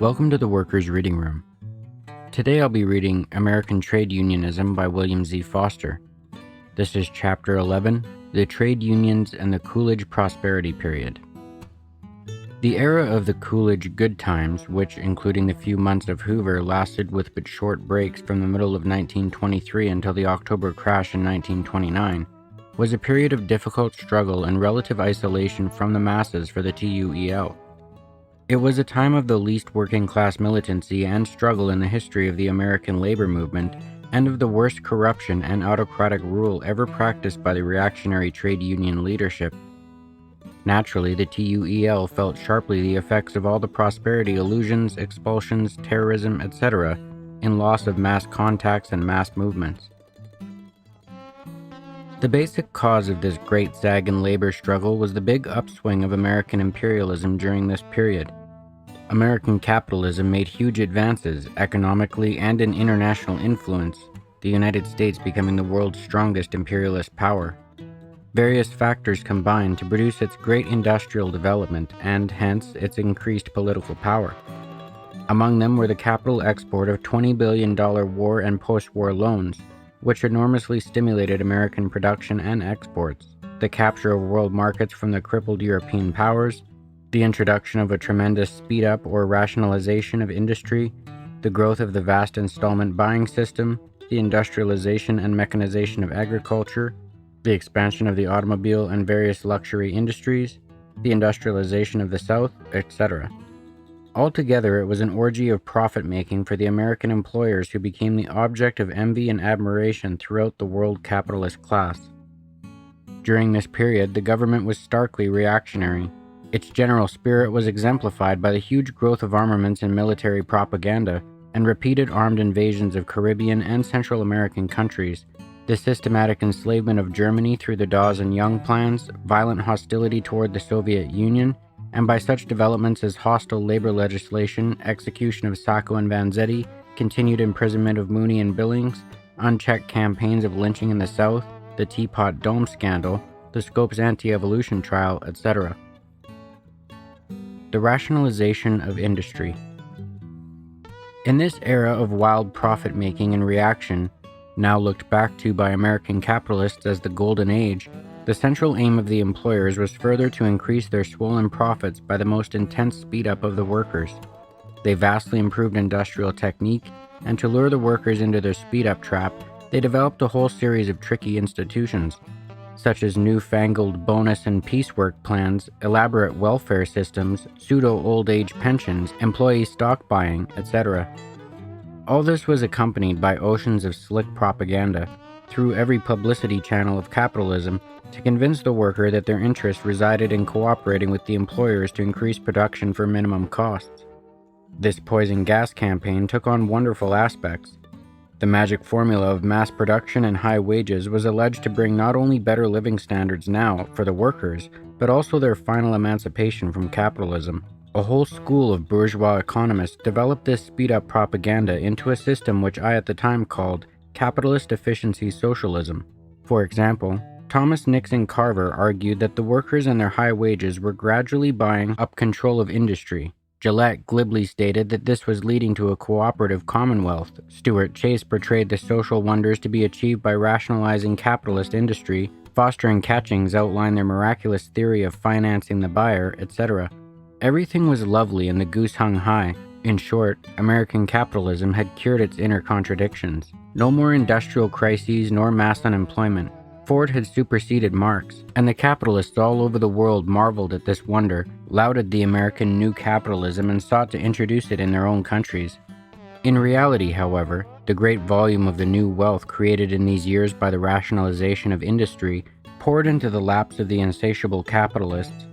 Welcome to the Workers' Reading Room. Today I'll be reading American Trade Unionism by William Z. Foster. This is Chapter 11, The Trade Unions and the Coolidge Prosperity Period. The era of the Coolidge good times, which, including the few months of Hoover, lasted with but short breaks from the middle of 1923 until the October crash in 1929, was a period of difficult struggle and relative isolation from the masses for the TUEL. It was a time of the least working-class militancy and struggle in the history of the American labor movement, and of the worst corruption and autocratic rule ever practiced by the reactionary trade union leadership. Naturally, the TUEL felt sharply the effects of all the prosperity illusions, expulsions, terrorism, etc., in loss of mass contacts and mass movements. The basic cause of this great sag and labor struggle was the big upswing of American imperialism during this period. American capitalism made huge advances economically and in international influence, the United States becoming the world's strongest imperialist power. Various factors combined to produce its great industrial development and, hence, its increased political power. Among them were the capital export of $20 billion war and post-war loans, which enormously stimulated American production and exports, the capture of world markets from the crippled European powers, the introduction of a tremendous speed-up or rationalization of industry, the growth of the vast installment buying system, the industrialization and mechanization of agriculture, the expansion of the automobile and various luxury industries, the industrialization of the South, etc. Altogether, it was an orgy of profit-making for the American employers who became the object of envy and admiration throughout the world capitalist class. During this period, the government was starkly reactionary. Its general spirit was exemplified by the huge growth of armaments and military propaganda, and repeated armed invasions of Caribbean and Central American countries, the systematic enslavement of Germany through the Dawes and Young plans, violent hostility toward the Soviet Union, and by such developments as hostile labor legislation, execution of Sacco and Vanzetti, continued imprisonment of Mooney and Billings, unchecked campaigns of lynching in the South, the Teapot Dome scandal, the Scopes anti-evolution trial, etc. The rationalization of industry. In this era of wild profit-making and reaction, now looked back to by American capitalists as the Golden Age, the central aim of the employers was further to increase their swollen profits by the most intense speed-up of the workers. They vastly improved industrial technique, and to lure the workers into their speed-up trap, they developed a whole series of tricky institutions, such as newfangled bonus and piecework plans, elaborate welfare systems, pseudo-old age pensions, employee stock buying, etc. All this was accompanied by oceans of slick propaganda, through every publicity channel of capitalism, to convince the worker that their interest resided in cooperating with the employers to increase production for minimum costs. This poison gas campaign took on wonderful aspects. The magic formula of mass production and high wages was alleged to bring not only better living standards now for the workers, but also their final emancipation from capitalism. A whole school of bourgeois economists developed this speed-up propaganda into a system which I at the time called capitalist efficiency socialism. For example, Thomas Nixon Carver argued that the workers and their high wages were gradually buying up control of industry. Gillette glibly stated that this was leading to a cooperative commonwealth. Stuart Chase portrayed the social wonders to be achieved by rationalizing capitalist industry. Foster and Catchings outlined their miraculous theory of financing the buyer, etc. Everything was lovely and the goose hung high. In short, American capitalism had cured its inner contradictions. No more industrial crises nor mass unemployment. Ford had superseded Marx, and the capitalists all over the world marveled at this wonder, lauded the American new capitalism, and sought to introduce it in their own countries. In reality, however, the great volume of the new wealth created in these years by the rationalization of industry poured into the laps of the insatiable capitalists.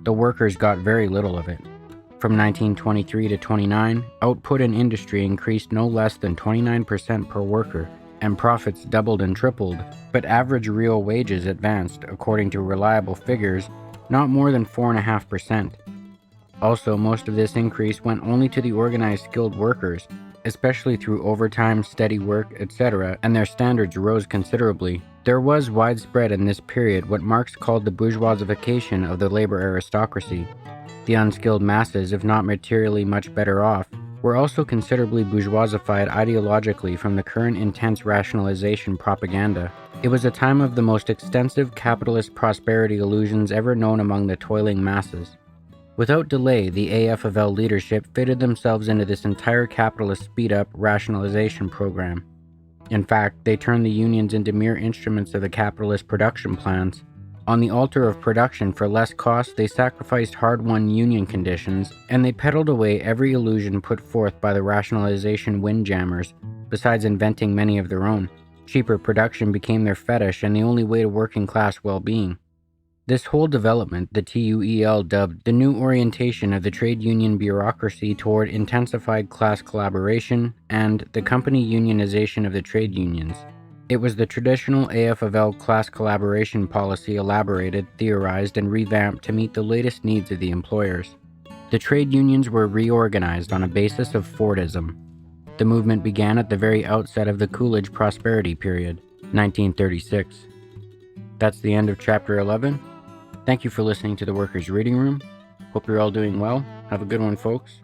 The workers got very little of it. From 1923 to 29, output in industry increased no less than 29% per worker, and profits doubled and tripled, but average real wages advanced, according to reliable figures, not more than 4.5%. Also, most of this increase went only to the organized skilled workers. especially through overtime, steady work, etc., and their standards rose considerably. There was widespread in this period what Marx called the bourgeoisification of the labor aristocracy. The unskilled masses, if not materially much better off, were also considerably bourgeoisified ideologically from the current intense rationalization propaganda. It was a time of the most extensive capitalist prosperity illusions ever known among the toiling masses. Without delay, the AFL leadership fitted themselves into this entire capitalist speed-up rationalization program. In fact, they turned the unions into mere instruments of the capitalist production plans. On the altar of production for less cost, they sacrificed hard-won union conditions, and they peddled away every illusion put forth by the rationalization windjammers, besides inventing many of their own. Cheaper production became their fetish and the only way to working-class well-being. This whole development, the TUEL dubbed the new orientation of the trade union bureaucracy toward intensified class collaboration and the company unionization of the trade unions. It was the traditional AFL class collaboration policy elaborated, theorized, and revamped to meet the latest needs of the employers. The trade unions were reorganized on a basis of Fordism. The movement began at the very outset of the Coolidge prosperity period, 1936. That's the end of Chapter 11. Thank you for listening to the Workers' Reading Room. Hope you're all doing well. Have a good one, folks.